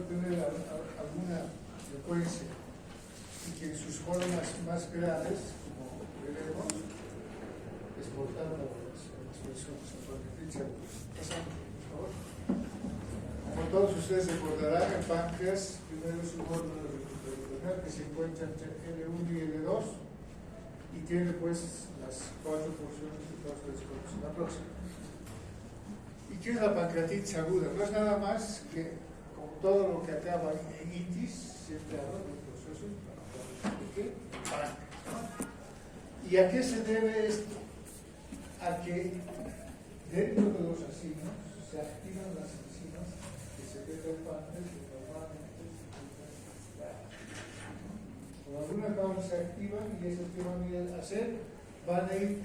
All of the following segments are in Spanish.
tener alguna frecuencia y que en sus formas más graves, como veremos, exportar a las personas a pancreatitis aguda. Pasamos, por favor. Como todos ustedes recordarán, el páncreas primero es un órgano reproductor que se encuentra entre L1 y L2 y tiene pues las 4 porciones que todos ustedes conocen. La próxima. ¿Y qué es la pancreatitis aguda? No es nada más que, como todo lo que acaba en itis, siempre hablo del proceso de qué? Páncreas, ¿no? ¿Y a qué se debe esto? A que dentro de los acinos se activan las enzimas que secreta el páncreas que normalmente por alguna causa se activan y esas que van a ir a hacer van a ir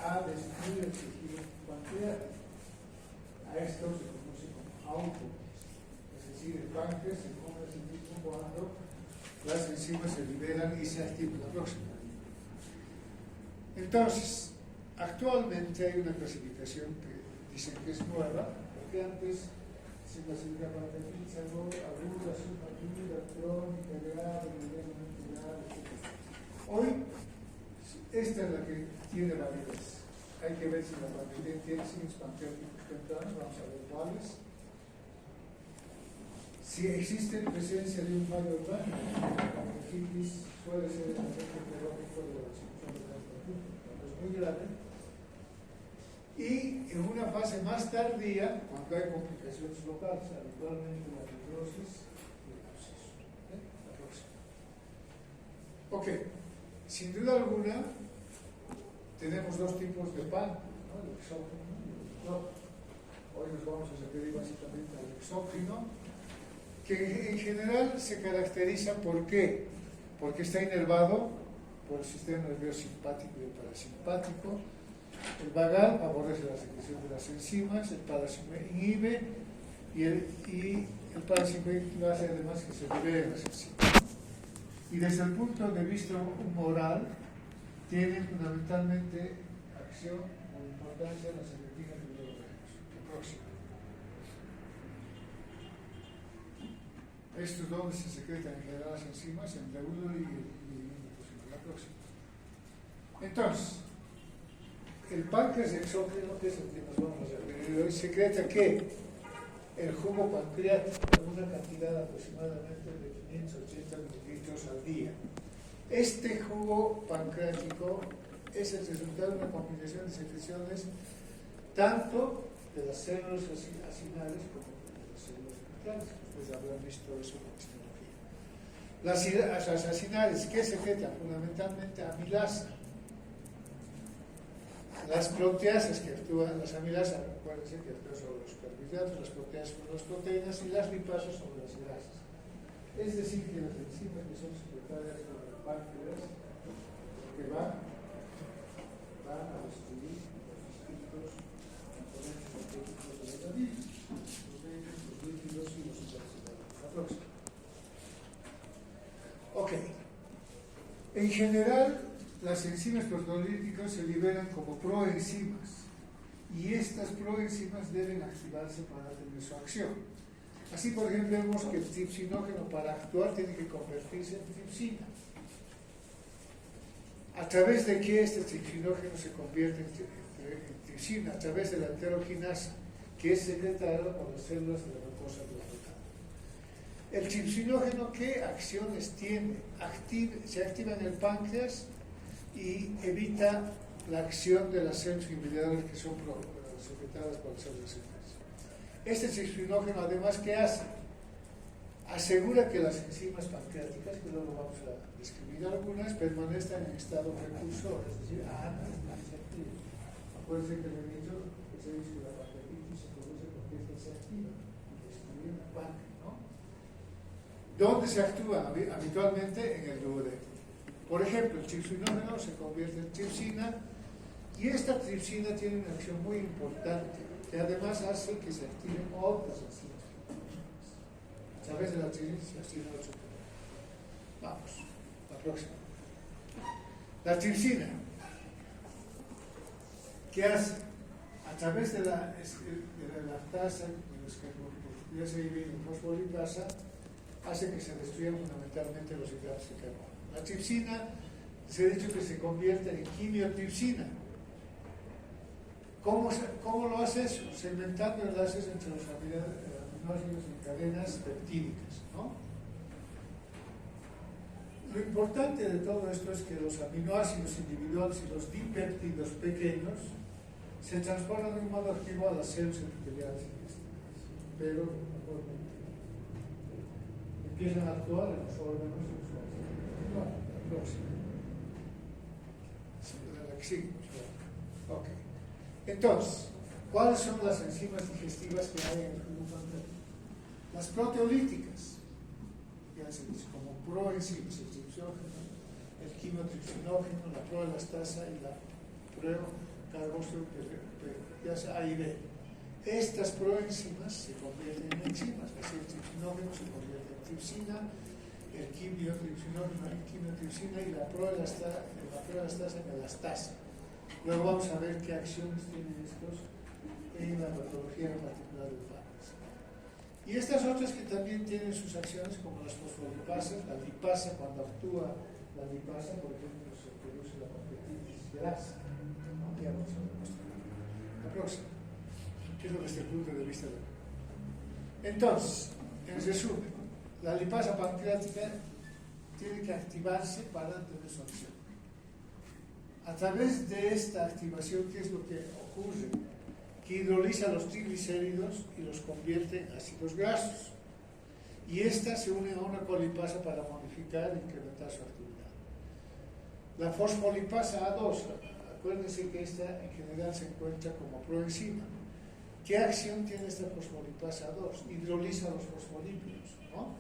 a destruir el tejido pancreático. A esto se conoce como autopsis, es decir, el páncreas se come a sí mismo cuando las enzimas se liberan y se activan. La próxima. Entonces, actualmente hay una clasificación que dicen que es nueva, porque antes se clasificaba pancreatitis aguda, subaguda, crónica, grave, medianamente grave, etc. Hoy, esta es la que tiene validez. Hay que ver si la pancreatitis tiene signos pancreáticos tempranos, vamos a ver cuáles. Si existe presencia de un fallo orgánico, la pancreatitis suele ser el efecto biológico de la disfunción del pancreas, cuando es muy grave. Y en una fase más tardía, cuando hay complicaciones locales, habitualmente la fibrosis y el absceso. La próxima. Ok, sin duda alguna, tenemos dos tipos de páncreas, ¿no? El exógeno y el endógeno. Hoy nos vamos a referir básicamente al exógeno, que en general se caracteriza ¿por qué? Porque está inervado por el sistema nervioso simpático y el parasimpático. El vagal favorece la secreción de las enzimas, el parasimpático inhibe y el parasimpático hace además que se liberen las enzimas. Y desde el punto de vista moral, tiene fundamentalmente acción o importancia en la secretina de los órganos. La próxima. Esto es donde se secretan en general las enzimas, en el útero y la próxima. Entonces, el páncreas exógeno, que es el que nos vamos a referir hoy, secreta que el jugo pancreático en una cantidad aproximadamente de 580 mililitros al día. Este jugo pancreático es el resultado de una combinación de secreciones tanto de las células acinales como de las células pancreáticas. Ustedes habrán visto eso en la histología. Las acinales, ¿qué secretan? Fundamentalmente amilasa. Las proteasas que actúan, las amilasas, acuérdense que actúan sobre los carbohidratos, las proteasas sobre las proteínas y las lipasas sobre las grasas. Es decir, que las enzimas que son secretadas por el páncreas, que van a destruir los distintos componentes energéticos de la vida, los lípidos y los supercelulares. La próxima. Ok. En general, las enzimas proteolíticas se liberan como proenzimas y estas proenzimas deben activarse para tener su acción. Así, por ejemplo, vemos que el tripsinógeno para actuar tiene que convertirse en tripsina. ¿A través de qué este tripsinógeno se convierte en tripsina? A través de la enteroquinasa, que es secretada por las células de la mucosa plasmática. El tripsinógeno, ¿qué acciones tiene? Se activa en el páncreas y evita la acción de las células inhibitoras que son secretadas por las células enzimas. Este tripsinógeno, además, ¿qué hace? Asegura que las enzimas pancreáticas, que luego vamos a describir algunas, permanezcan en estado precursor, es decir, antes de que se active. Acuérdense que le he dicho que se dice que la pancreatitis se produce porque esta se activa y destruye el páncreas, ¿no? ¿Dónde se actúa? Habitualmente en el duodeno. Por ejemplo, el tripsinógeno se convierte en tripsina y esta tripsina tiene una acción muy importante que además hace que se activen otras enzimas. A través de la tripsina se activan otras. Vamos, la próxima. La tripsina, ¿qué hace? A través de la lactasa, que ya se divide en fosfolipasa, hace que se destruyan fundamentalmente los hidratos de carbono. La tripsina, se ha dicho que se convierte en quimiotripsina. ¿Cómo lo hace eso? Segmentando enlaces entre los aminoácidos en cadenas peptídicas, ¿no? Lo importante de todo esto es que los aminoácidos individuales y los dipéptidos pequeños se transforman de un modo activo a las células epiteliales intestinales, pero empiezan a actuar en los órganos sexuales. Bueno, la próxima. La que sigue. Ok. Entonces, ¿cuáles son las enzimas digestivas que hay en el jugo pancreático? Las proteolíticas, ya se dice, como proenzimas, el tripsógeno, el quimotripsinógeno, la proelastasa y la procarboxylperoxidasa A y B. Estas proenzimas se convierten en enzimas, así el tripsinógeno se convierte en tripsina, el quimiotripsinógeno en quimiotripsina y la proelastasa en elastasa. Luego vamos a ver qué acciones tienen estos en la patología en particular del páncreas. Y estas otras que también tienen sus acciones, como las fosfolipasas, la lipasa, cuando actúa la lipasa, por ejemplo, se produce la pancreatitis grasa. ¿No? Ya vamos a ver la próxima. ¿Qué es lo que desde el punto de vista de... Entonces, en resumen, la lipasa pancreática tiene que activarse para tener su acción. A través de esta activación, ¿qué es lo que ocurre? Que hidroliza los triglicéridos y los convierte en ácidos grasos. Y esta se une a una colipasa para modificar e incrementar su actividad. La fosfolipasa A2, acuérdense que esta en general se encuentra como proenzima. ¿Qué acción tiene esta fosfolipasa A2? Hidroliza los fosfolípidos, ¿no?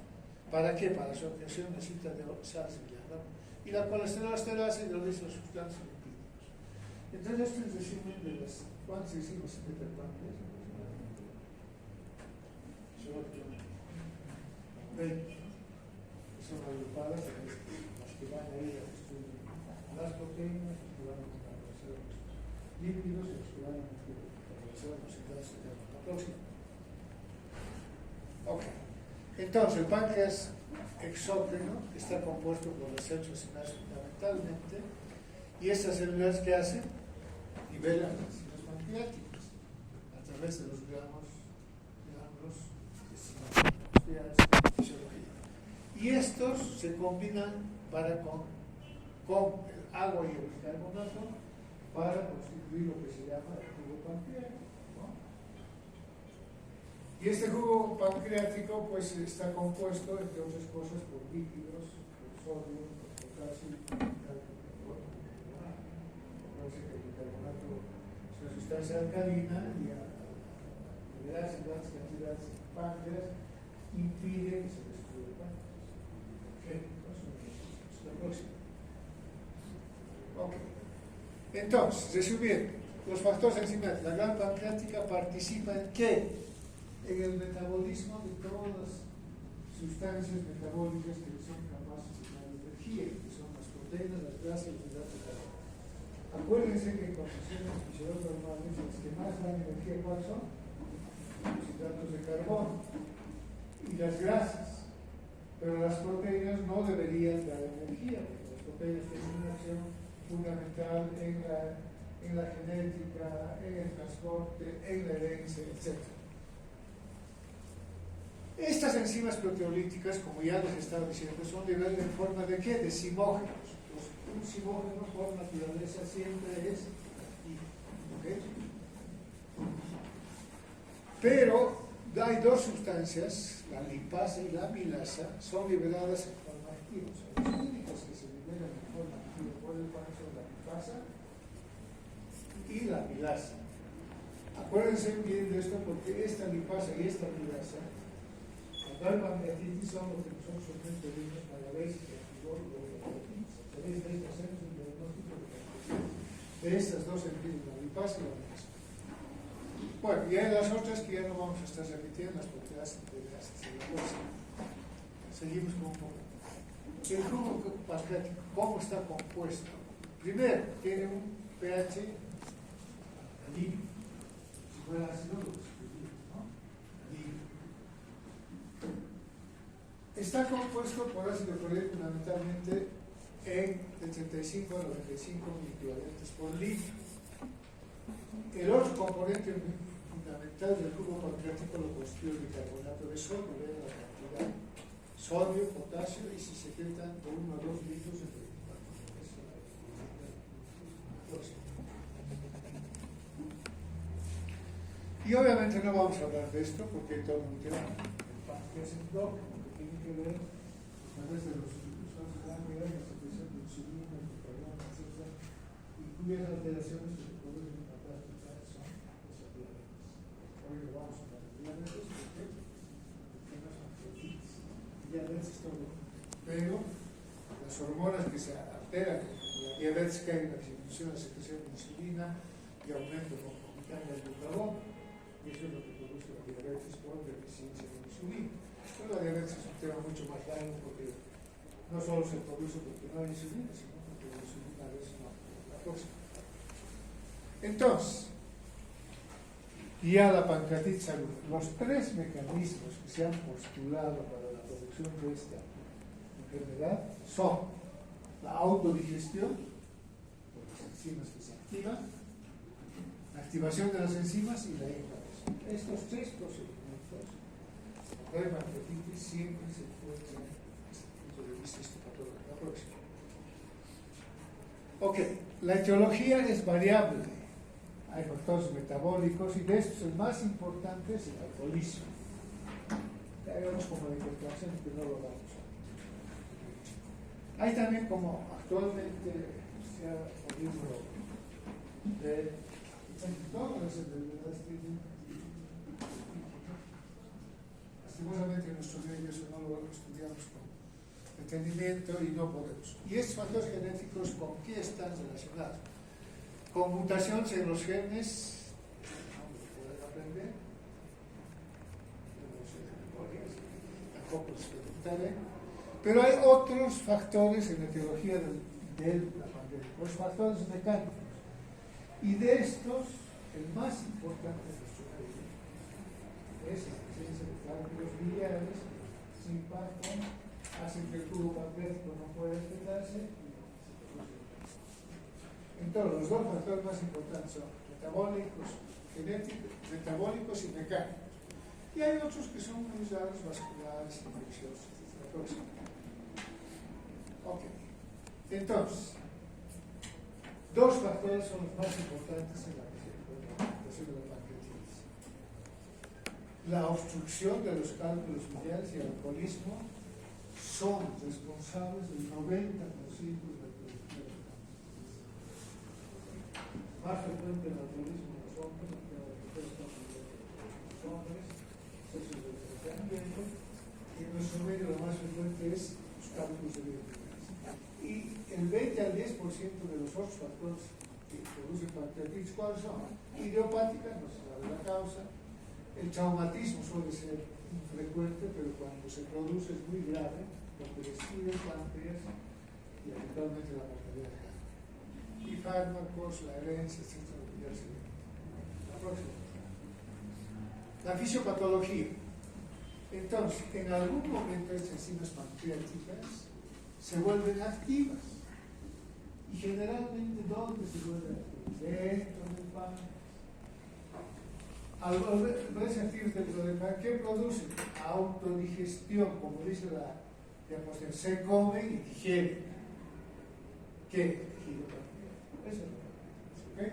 ¿Para qué? Para su acción necesita de sales de hierro. Y la colesterol-esterasa hidroliza las sustancias lipídicas. Entonces, esto es resumen de las... ¿Cuántas hicimos en Peter Pan? Solo que 20. Son agrupadas las que van a ir a estudiar las proteínas, los que van a establecer los lípidos y los que van a establecer los hidratos de carbono. La próxima. Ok. Entonces, el páncreas exócrino está compuesto por las células sinapsas fundamentalmente, y estas células que hacen nivelan las enzimas pancreáticas a través de los gránulos y estos se combinan con el agua y el bicarbonato para constituir lo que se llama el jugo pancreático, ¿no? Y este jugo pancreático pues está compuesto, entre otras cosas, por lípidos, por sodio, por potasio, el bicarbonato es una sustancia alcalina y al liberarse grandes cantidades de páncreas impide que se destruya el páncreas. Es la próxima. Ok. Entonces, resumiendo, los factores enzimáticos, la glándula pancreática participa en ¿qué? En el metabolismo de todas las sustancias metabólicas que son capaces de dar energía, que son las proteínas, las grasas y los hidratos de carbono. Acuérdense que en condiciones fisiológicas normales las que más dan energía, ¿cuáles son? Los hidratos de carbono y las grasas. Pero las proteínas no deberían dar energía, porque las proteínas tienen una acción fundamental en la genética, en el transporte, en la herencia, etc. Estas enzimas proteolíticas, como ya les estaba diciendo, son liberadas en forma de ¿qué? De zimógenos. Un zimógeno por naturaleza siempre es aquí, ¿ok? Pero hay dos sustancias, la lipasa y la amilasa, son liberadas en forma activa. O sea, las únicas que se liberan en forma activa por el pan son la lipasa y la amilasa. Acuérdense bien de esto porque esta lipasa y esta amilasa, cuando hay pancreatitis, son los que nosotros pedimos para ver si se activó lo de la pancreatitis. ¿Sabéis de esto? Hacemos un diagnóstico de pancreatitis de estas dos enzimas, la lipasa y la amilasa. Bueno, y hay las otras que ya no vamos a estar repitiendo porque hacen de gases. Seguimos con un poco. El jugo pancreático, ¿cómo está compuesto? Primero, tiene un pH alcalino. fuera ácido lo escribimos, ¿no? Y está compuesto por ácido clorhídrico fundamentalmente de 35 a 95 equivalentes por litro. El otro componente fundamental del cubo pancreático lo constituye el bicarbonato de sodio, vean la cantidad: sodio, potasio, y si se tratan de 1 a 2 litros de 24. Y obviamente no vamos a hablar de esto porque todo el tema el páncreas en bloque, que tiene que ver a través de los usuarios de la sangre, la secreción de insulina, glucagon, etc., y cuyas alteraciones se producen en la práctica son los diabetes. Hoy lo vamos a hablar de diabetes porque no son proteínas. Diabetes es todo, pero las hormonas que se alteran en la diabetes caen en la disminución de la secreción de insulina y aumento concomitante del glucagón. Y eso es lo que produce la diabetes por deficiencia de insulina. Pero la diabetes es un tema mucho más largo porque no solo se produce porque no hay insulina, sino porque la insulina es la próxima. Entonces, ya la pancreatitis aguda. Los tres mecanismos que se han postulado para la producción de esta enfermedad son la autodigestión, por las enzimas que se activan, la activación de las enzimas y la inflamación. Estos tres procedimientos de pancreatitis siempre se encuentran desde el punto de vista histopatológico. La próxima. Ok, la etiología es variable. Hay factores metabólicos y de estos el más importante es el alcoholismo. Ya vemos como la hipertensión que no lo vamos a. Hay también como actualmente se ha podido ver todas las enfermedades tienen. Lastimosamente en nuestro medio eso no lo estudiamos con entendimiento y no podemos. ¿Y estos factores genéticos con qué están relacionados? Con mutaciones en los genes, no lo pueden aprender, tampoco les preguntaré, pero hay otros factores en la etiología de la pandemia, los factores mecánicos. Y de estos, el más importante de nuestro medio es la presencia de cálculos biliares que se impactan, hacen que el tubo pancreático no pueda despegarse y se produce. Entonces, los dos factores más importantes son metabólicos, genéticos, metabólicos y mecánicos. Y hay otros que son muy raros, vasculares, infecciosos, etc. Ok. Entonces, dos factores son los más importantes en la presentación de la pancreatitis: la obstrucción de los cálculos biliares y el alcoholismo son responsables del 90% de la producción de la pancreatitis. Más frecuente el alcoholismo en los hombres, aunque la mujeres están los hombres, sexo de ambiente, y en nuestro medio lo más frecuente es los cálculos de biliares. Y el 20 al 10% de los otros factores que producen pancreatitis, ¿cuáles son? Idiopática, no se sabe la causa. El traumatismo suele ser infrecuente, pero cuando se produce es muy grave, porque destruye el páncreas y eventualmente la mortalidad es grave. Y fármacos, la herencia, etc. La próxima. La fisiopatología. Entonces, en algún momento estas enzimas pancreáticas se vuelven activas. Y generalmente, ¿dónde se vuelven activas? Dentro del páncreas. Al volverse activos dentro del páncreas, ¿qué producen? Autodigestión, como dice la diapositiva. Se come y digiere. ¿Qué? Tejido pancreático. Eso es lo que ¿okay?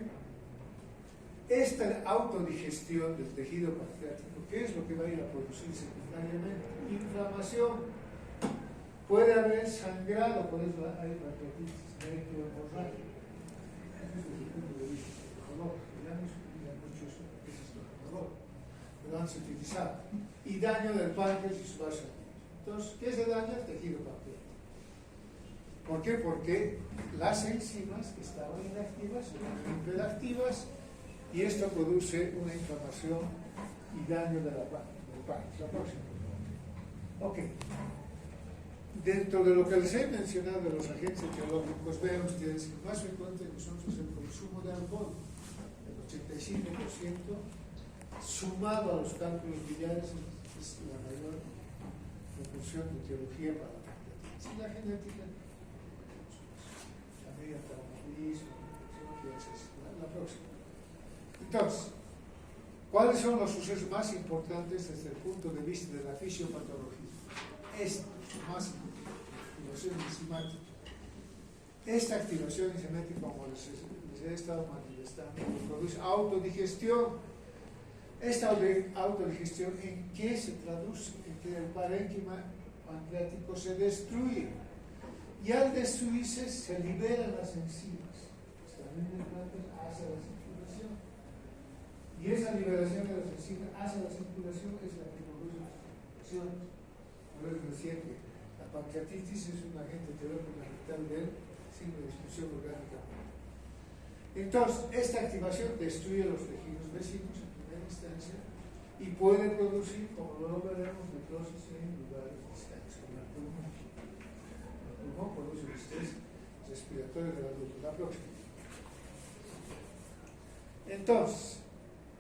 Esta autodigestión del tejido pancreático, ¿qué es lo que va a ir a producir secundariamente? Inflamación. Puede haber sangrado, por eso hay pancreatitis hemorrágica. Eso es desde el punto de vista psicológico. Ya no se utiliza mucho eso, porque es estomatológico, pero han utilizado. Y daño del páncreas y su vaso. Entonces, ¿qué se daña? El tejido pancreático. ¿Por qué? Porque las enzimas que estaban inactivas se vuelven hiperactivas y esto produce una inflamación y daño de del páncreas. La próxima. Ok. Dentro de lo que les he mencionado de los agentes etiológicos, vean ustedes que más frecuente en nosotros es el consumo de alcohol, el 85%, sumado a los cálculos biliares, es la mayor proporción de etiología para la pancreatitis. Y la genética, la media traumatismo, la próxima. Entonces, ¿cuáles son los sucesos más importantes desde el punto de vista de la fisiopatología? Esto, más activación enzimática. Esta activación enzimática, como les he estado manifestando, produce autodigestión. Esta autodigestión, ¿en qué se traduce? En que el parénquima pancreático se destruye. Y al destruirse, se liberan las enzimas. También hacia la circulación. Y esa liberación de las enzimas hacia la circulación es la que produce las infecciones. Por eso decía que la pancreatitis es un agente teórico-fundamental del signo de discusión orgánica. Entonces, esta activación destruye los tejidos vecinos en primera instancia y puede producir, como luego veremos, necrosis en lugares distantes, como el pulmón. El pulmón produce el estrés respiratorio del adulto. La próxima. Entonces,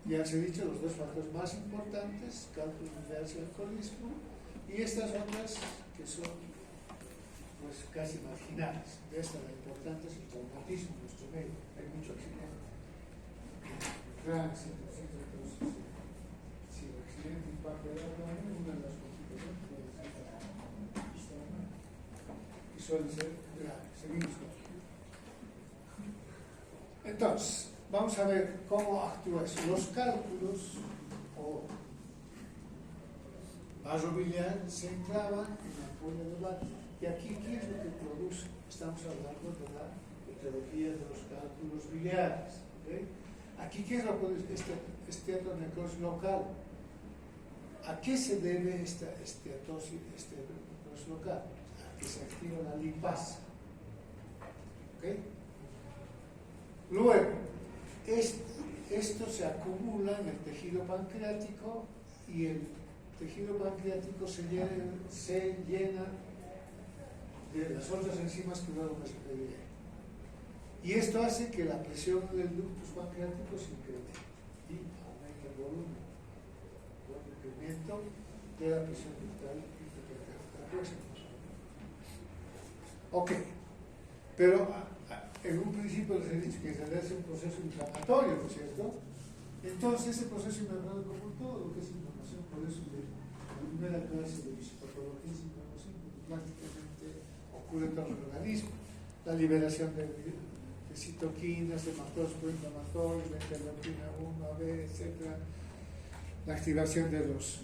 ya se ha dicho los dos factores más importantes, cálculo biliar y alcoholismo, y estas otras que son pues casi marginales. De esta la importante es el traumatismo en nuestro medio. Hay mucho accidente. Gran situación, entonces, si el accidente impacta el abdomen, una de las complicaciones puede ser la estómago. Y suele ser grave. Seguimos con. Entonces, vamos a ver cómo actúa eso. Los cálculos o vaso biliar se enclavan en la ampolla de Barton. Y aquí, ¿qué es lo que produce? Estamos hablando de la etiología de los cálculos biliares. ¿Okay? Aquí, ¿qué es lo que produce? Esteatocnecrosis local. ¿A qué se debe esta esteatocnecrosis local? A que se activa la lipasa. ¿Okay? Luego, esto se acumula en el tejido pancreático y el tejido pancreático se llena de las otras enzimas que luego me referiré. Y esto hace que la presión del ductus pancreático se incremente y aumenta el volumen por el incremento de la presión ductal intrapancreática. Ok, pero en un principio les he dicho que se hace un proceso inflamatorio, ¿no es cierto? Entonces ese proceso inflamatorio, como todo lo que es inflamación, por eso de la primera clase de fisiopatología es inflamación, porque prácticamente ocurre en todo el organismo. La liberación de citoquinas, hematos proinflamatorios, la interleuquina 1, B, etc. La activación de los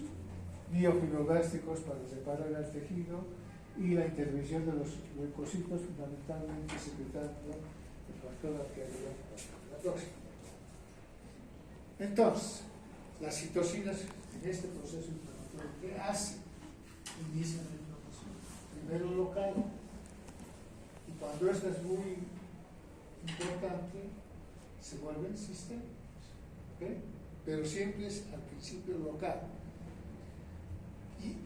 miofibroblastos para separar el tejido y la intervención de los leucocitos, fundamentalmente secretando el factor arterial. La próxima. Entonces, las citocinas en este proceso inflamatorio, ¿qué hacen? Inician la inflamación. Primero local, y cuando esta es muy importante, se vuelven sistémicos. ¿Okay? Pero siempre es al principio local. ¿Y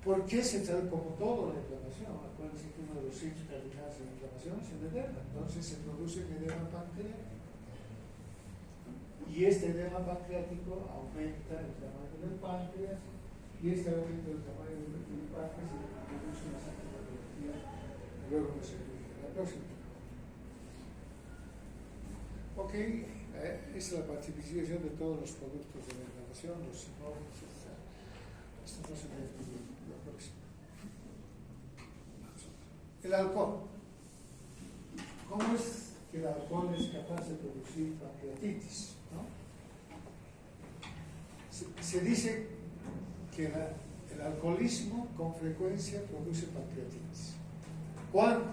por qué se trata como todo la inflamación? Acuérdense que uno de los signos cardinales de la inflamación es el edema. Entonces se produce el edema pancreático. Y este edema pancreático aumenta el tamaño del páncreas, y este aumento del tamaño del páncreas se produce una sintomatología. Luego me serviría. La próxima. Ok, esa es la participación de todos los productos de la inflamación, los sinónimos, etc. Esto no se ve. La próxima. El alcohol. ¿Cómo es que el alcohol es capaz de producir pancreatitis? ¿No? Se dice que el alcoholismo con frecuencia produce pancreatitis. ¿Cuándo?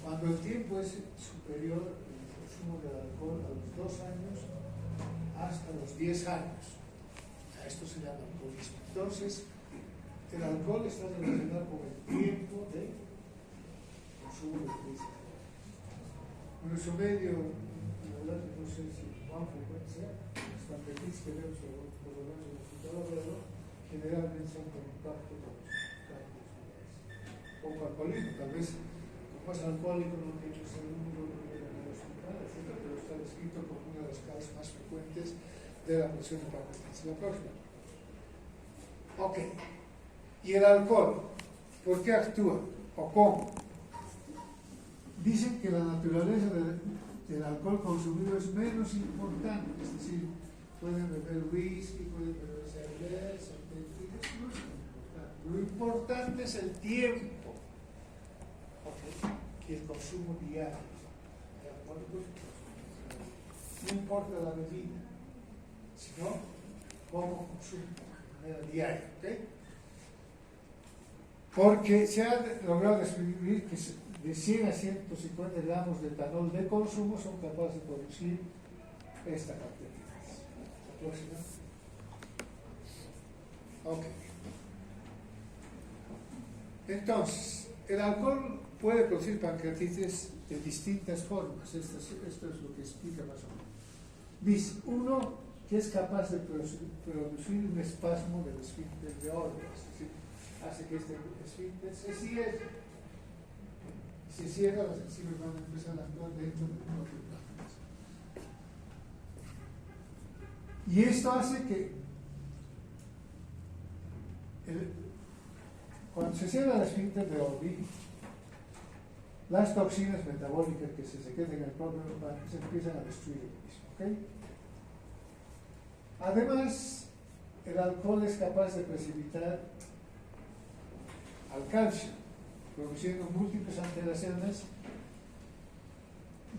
Cuando el tiempo es superior al consumo del alcohol a los 2 años hasta los 10 años. A esto se llama alcoholismo. Entonces, el alcohol está relacionado con el tiempo de consumo de alcohol. En nuestro medio, la verdad que no sé si cuán frecuente sea, las pancreatitis que vemos por lo menos en el hospital, generalmente son con impacto con los cálculos biliares. Poco alcoholismo, tal vez como es alcohólico no tiene que ser un número en el hospital, etc., pero está descrito como una de las causas más frecuentes de la presión de pancreatitis. La próxima. Ok. ¿Y el alcohol? ¿Por qué actúa? ¿O cómo? Dicen que la naturaleza del alcohol consumido es menos importante, es decir, pueden beber whisky, pueden beber cerveza, no es importante. Lo importante es el tiempo, ¿okay? Y el consumo diario. ¿De acuerdo? No importa la bebida, sino cómo consumo de manera diaria, ¿ok? Porque se ha logrado describir que de 100 a 150 gramos de etanol de consumo son capaces de producir esta cantidad. La próxima. Ok. Entonces, el alcohol puede producir pancreatitis de distintas formas. Esto es lo que explica más o menos. Dice, uno, que es capaz de producir un espasmo del esfínter de Olbers, es decir, hace que este esfínter se cierre. Si cierra, las enzimas van a empezar a actuar dentro del propio páncreas. Y esto hace que cuando se cierra el esfínter de Olbers, las toxinas metabólicas que se secretan en el propio páncreas se empiezan a destruir el mismo. ¿Okay? Además, el alcohol es capaz de precipitar al calcio, produciendo múltiples alteraciones,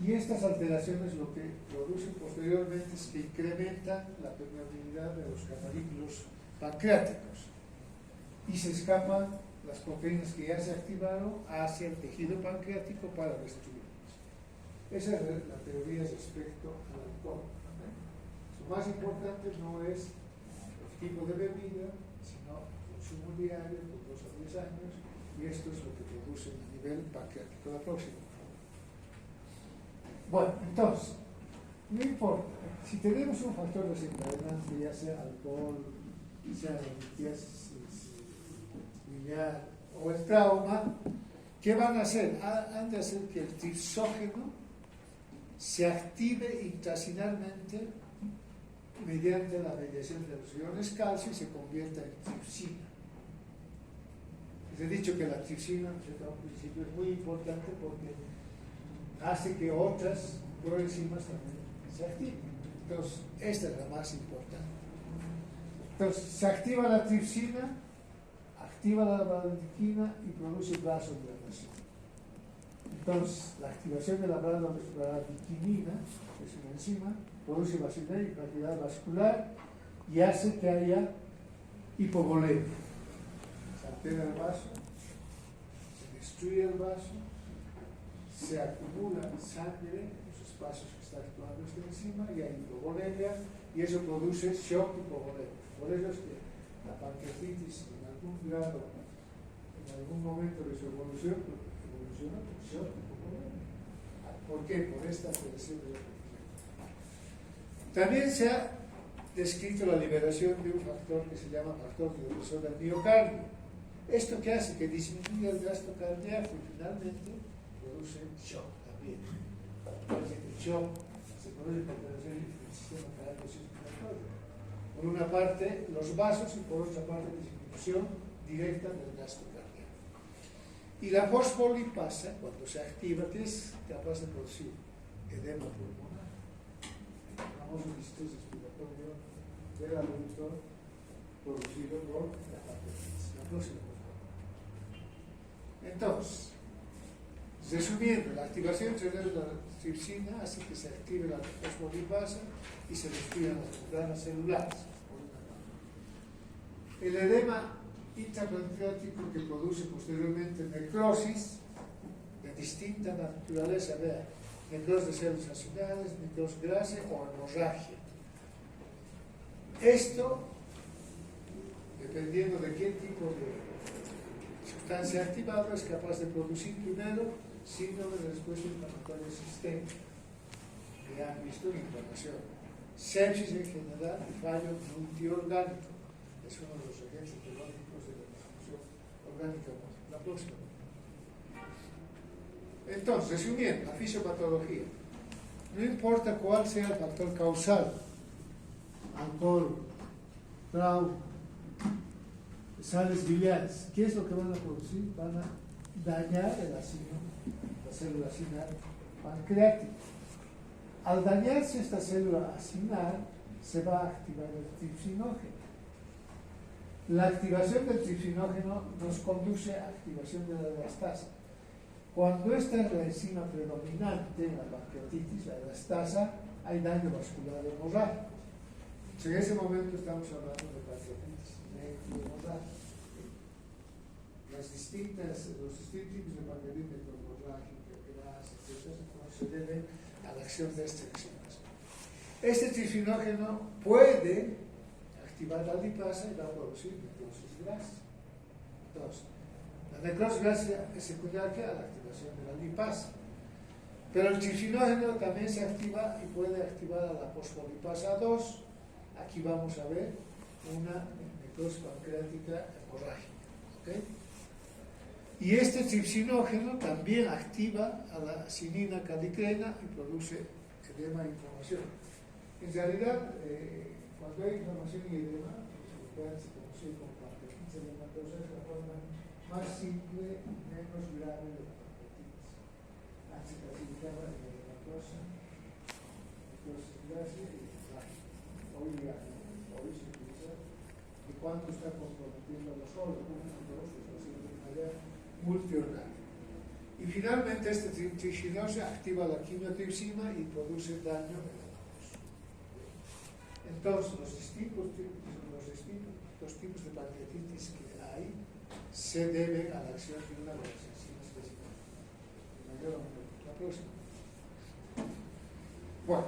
y estas alteraciones lo que producen posteriormente es que incrementan la permeabilidad de los canarículos pancreáticos y se escapan las proteínas que ya se activaron hacia el tejido pancreático para destruirlos. Esa es la teoría respecto al alcohol. Lo más importante no es el tipo de bebida, sino el consumo diario por 2 a 10 años, y esto es lo que produce a nivel pancreático. La próxima. Bueno, entonces, no importa, si tenemos un factor desencadenante, ya sea alcohol, sea la litiasis biliar o el trauma, ¿qué van a hacer? Han de hacer que el tripsógeno se active intracinalmente mediante la mediación de los iones calcio y se convierta en tripsina. Les he dicho que la tripsina, al principio, es muy importante porque hace que otras proenzimas también se activen. Entonces, esta es la más importante. Entonces, se activa la tripsina, activa la bradykina y produce vasodilatación. Entonces, la activación de la bradikinina, que es una enzima, produce vasodilatación vascular y hace que haya hipovolemia. Se altera el vaso, se destruye el vaso, se acumula sangre en los espacios que está actuando esta enzima y hay hipovolemia, y eso produce shock hipovolemia. Por eso es que la pancreatitis en algún grado, en algún momento de su evoluciona por shock hipovolemia. ¿Por qué? Por esta alteración de la pancreatitis. También se ha descrito la liberación de un factor que se llama factor diuresor del miocardio. ¿Esto que hace? Que disminuye el gasto cardíaco y finalmente produce shock también. El shock se produce por alteración del sistema cardiorrespiratorio. Por una parte los vasos y por otra parte disminución directa del gasto cardíaco. Y la fosfolipasa, cuando se activa, ¿qué es capaz de producir? Edema pulmonar. El famoso distrés respiratorio del adulto producido por la pancreatitis. La próxima. Entonces, resumiendo, la activación cerebral de la tripsina hace que se active la fosfolipasa y se destruyan las membranas celulares. El edema intrapancreático que produce posteriormente necrosis de distinta naturaleza, vea, necrosis de células acilares, necrosis grasa o hemorragia. Esto, dependiendo de qué tipo de sustancia activada, es capaz de producir primero síndrome de respuesta inflamatoria sistémica, que han visto en inflamación, sepsis en general y fallo multiorgánico. Es uno de los agentes biológicos de la disfunción orgánica. La próxima. Entonces, resumiendo, la fisiopatología. No importa cuál sea el factor causal, alcohol, trauma, sales biliares, ¿qué es lo que van a producir? Van a dañar el ácido, la célula acinar pancreática. Al dañarse esta célula acinar, se va a activar el tripsinógeno. La activación del tripsinógeno nos conduce a activación de la elastasa. Cuando esta es la enzima predominante en la pancreatitis, la elastasa, hay daño vascular hemorrágico. En ese momento estamos hablando de pancreatitis necrohemorrágica. Los distintos tipos de pancreatitis necrohemorrágica, grasa, etc., se deben a la acción de esta enzima. Este tripsinógeno puede activar la lipasa y va a producir necrosis grasa. Entonces, la necrosis grasa es secundaria a la activación de la lipasa. Pero el tripsinógeno también se activa y puede activar a la fosfolipasa 2. Aquí vamos a ver una necrosis pancreática hemorrágica. ¿Okay? Y este tripsinógeno también activa a la cinina calicrena y produce edema e inflamación. En realidad, cuando hay inflamación y edema, se conoce como pancreatitis edematosa, es la forma más simple y menos grave de la pancreatitis. Antes se clasificaba en edematosa, necrosis grasa y hemorrágica. Hoy se utiliza de cuánto está comprometiendo los órganos, multiorgánico. Y finalmente esta tripsinosa activa la quimiotripsina y produce daño en la mucosa. Entonces los distintos tipos de pancreatitis que hay se deben a la acción de una de las enzimas específicas. La próxima. Bueno,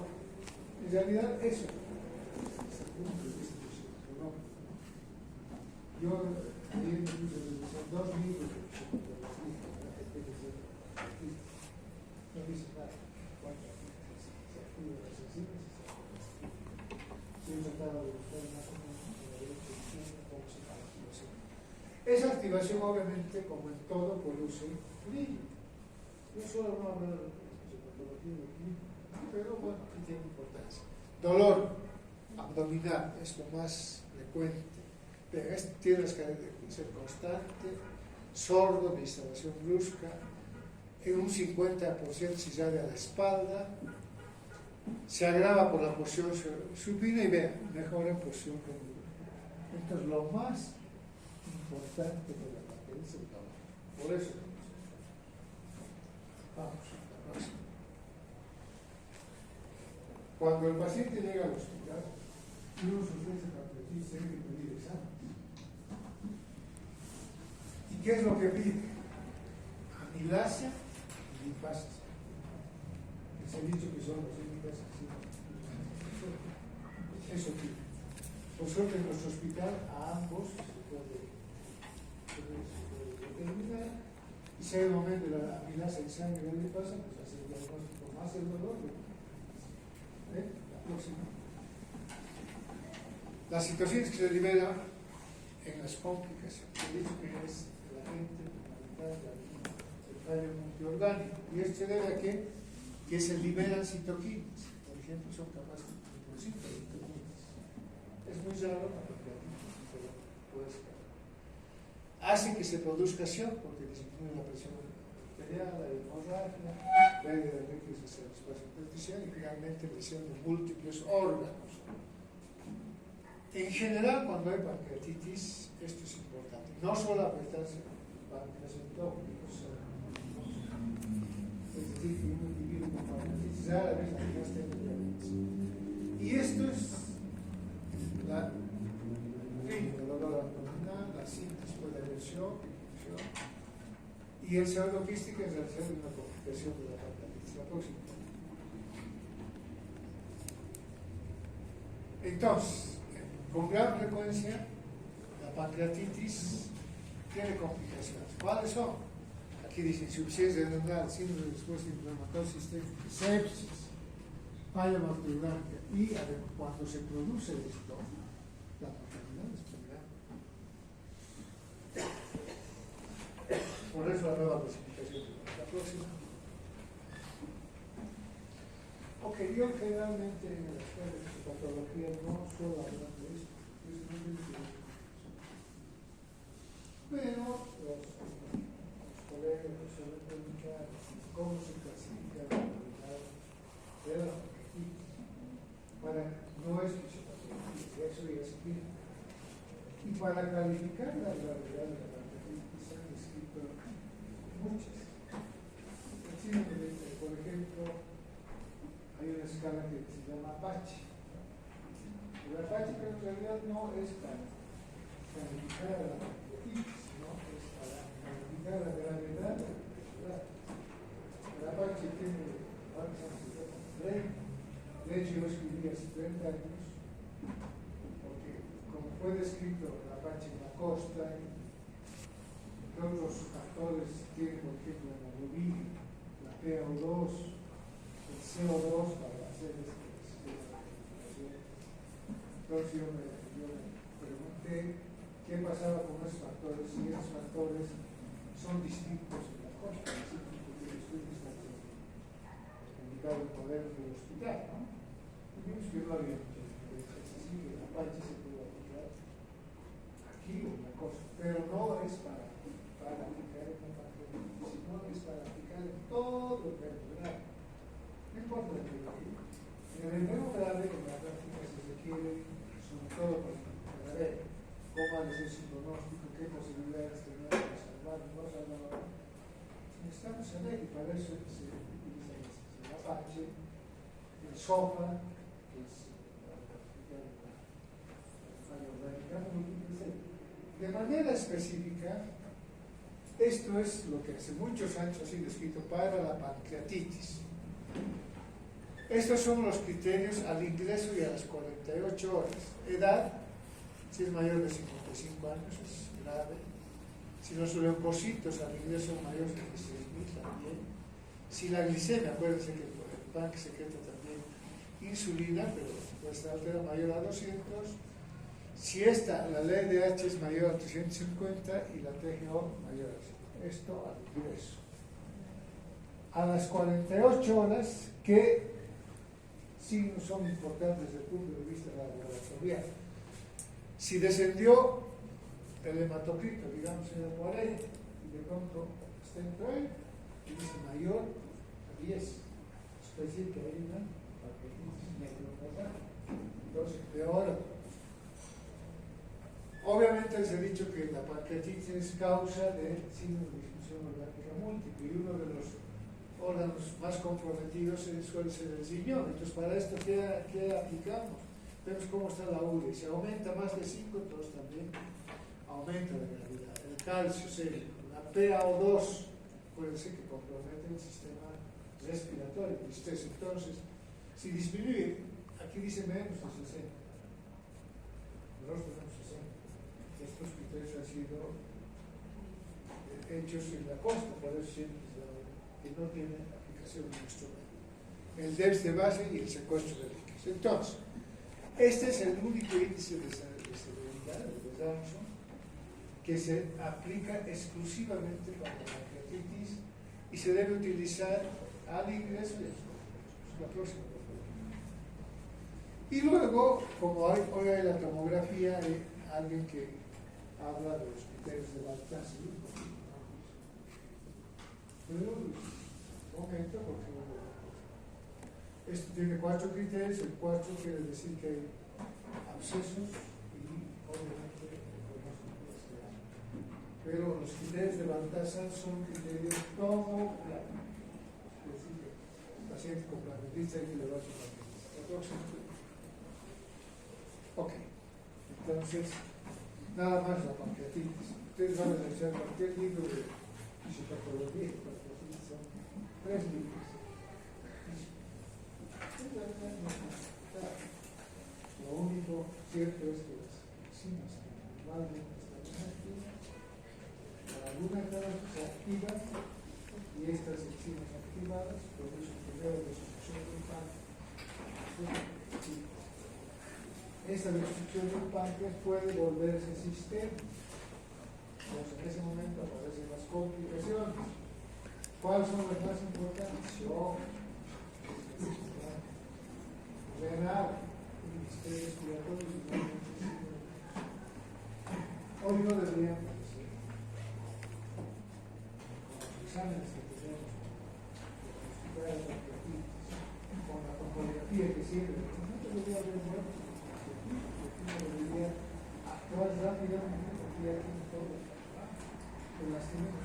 en realidad eso es el punto de vista fenómeno. Yo también me puse a revisar 2 libros de no dice nada cuánto se activa las enzimas se ha tratado de buscar más o menos cómo se da la activación. Esa activación obviamente como en todo produce brillo. Yo solo no hablo de patología de clínica, pero bueno, aquí tiene importancia. Dolor abdominal es lo más frecuente. Tiene las características de ser constante, sordo, de instalación brusca, en un 50% se sale a la espalda, se agrava por la posición supina y vean, mejora en posición femenina. Esto es lo más importante de la paciente. Por eso vamos a la próxima. Cuando el paciente llega al hospital y uno sospecha pancreatitis, tiene que pedir exámenes. ¿Y qué es lo que pide? Amilasia y lipasa. Les he dicho que son las únicas eso pide. Por suerte en nuestro hospital a ambos se puede determinar y si hay un momento de la amilasia en sangre y la lipasa, pues hacer el diagnóstico más el dolor. La próxima. Las situaciones que se liberan en las complicaciones. He dicho que es la gente fundamental, el fallo multiorgánico. Y esto se debe a que se liberan citoquinas. Por ejemplo, son capaces de producir citoquinas. Es muy raro la pancreatitis, pero puede ser. Hace que se produzca shock porque disminuye la presión arterial, la hemorragia, pérdida de líquidos hacia el espacio intersticial y finalmente lesión de múltiples órganos. En general, cuando hay pancreatitis, esto es importante. No solo afectarse páncreas endógenos, es decir, que un individuo con pancreatitis rara vez la tiene diabetes. Y esto es la clínica, dolor abdominal, la síntesis puede haber shock, y el pseudoquística es una complicación de la pancreatitis. La próxima. Entonces, con gran frecuencia, la pancreatitis tiene complicaciones. ¿Cuáles son? Aquí dice insuficiencia renal, síndrome de respuesta inflamatoria sistémica, sepsis, falla multiorgánica y cuando se produce esto, la mortalidad es muy grande. Por eso la nueva clasificación. La próxima. Ok, Aunque yo generalmente en la escuela de psicopatología no suelo hablar de esto, es muy difícil. Pero los colegas suelen preguntar cómo se clasifica la realidad de la pancreatitis. No es fisiopatología, eso ya se pide. Y para calificar la gravedad de la pancreatitis se han escrito muchas. Por ejemplo, hay una escala que se llama Apache. El Apache, pero en realidad no es para calificar a la pancreatitis, sino es para calificar la gravedad de la enfermedad. El Apache tiene varios años. De hecho, yo escribí hace 30 años, porque como fue descrito el Apache en la costa, y otros factores tienen, por ejemplo, la hemoglobina, la PaO2, el CO2 para hacer esta clasificación. Entonces yo me pregunté qué pasaba con esos factores, si esos factores son distintos en la costa, así que el estudio está indicado en poder del hospital, ¿no? Y vimos que no había mucha diferencia, así que la Apache se puede aplicar aquí o en la costa, pero no es para aplicar en la pancreatitis, sino es para aplicar en todo el vertebrado. No importa la biología. En el enfermo grave, en la práctica se requiere, sobre todo para ver cómo ha de ser su pronóstico, qué posibilidades tenemos de salvar, no salvar. Necesitamos saber, y para eso se utiliza el Apache, el SOFA, que es la falla orgánica, de manera específica. Esto es lo que hace muchos años ha sido escrito para la pancreatitis. Estos son los criterios al ingreso y a las 48 horas. Edad, si es mayor de 55 años, es grave. Si los leucocitos al ingreso son mayores de 16.000 también. Si la glicemia, acuérdense que el páncreas secreta también insulina, pero puede estar alterada mayor a 200. Si la LDH es mayor a 350 y la TGO mayor a 100. Esto al ingreso. A las 48 horas, ¿qué signos son importantes desde el punto de vista laboratorial? Si descendió el hematocrito, digamos en el 40, y de pronto está en 30, y dice mayor a 10, es decir que hay una pancreatitis necrosal. Entonces, peor. Obviamente les he dicho que la pancreatitis es causa de signos de disfunción orgánica múltiple, y uno de los órganos más comprometidos suele ser el riñón. Entonces, para esto, ¿qué aplicamos? Vemos cómo está la URI. Si aumenta más de 5, entonces también aumenta la gravedad. El calcio sérico, la PaO2, puede ser que compromete el sistema respiratorio, el estrés. Entonces, si disminuye, aquí dice menos de 60, nosotros tenemos 60. Estos criterios han sido hechos en la costa, por eso siempre que no tiene aplicación en nuestro medio. El DEPS de base y el secuestro de líquidos. Entonces, este es el único índice de severidad, de Ramsson, que se aplica exclusivamente para la pancreatitis y se debe utilizar al ingreso y a la próxima. Y luego, como hoy hay la tomografía, hay alguien que habla de los criterios de Baltasar. Pero un momento, porque esto tiene 4 criterios. El 4 quiere decir que hay abscesos y obviamente pero los criterios de Baltasar son criterios tomográficos, es decir, que el paciente con pancreatitis hay que le va a su pancreatitis. Ok, entonces nada más la pancreatitis. Ustedes van a revisar cualquier libro de fisiopatología y pancreatitis, son 3 libros. Lo único cierto es que las enzimas normalmente están inactivas, algunas de ellas se activan y estas enzimas activadas producen primero destrucción del páncreas. Esta destrucción del páncreas puede volverse sistema. Entonces, en ese momento aparecen las complicaciones. ¿Cuáles son las más importantes? renal, ministerio respiratorio, hoy no deberían aparecer con los exámenes que tenemos, con la con la tomografía que sirve, no debería haber muertos, no debería actuar rápidamente porque ya tiene todo, que lastimemos.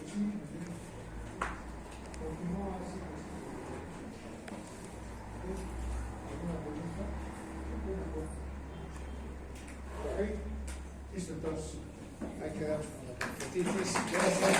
Pues sí, continúa así. ¿Alguna pregunta? Ok, listo, entonces ahí quedamos con la hepatitis. Gracias.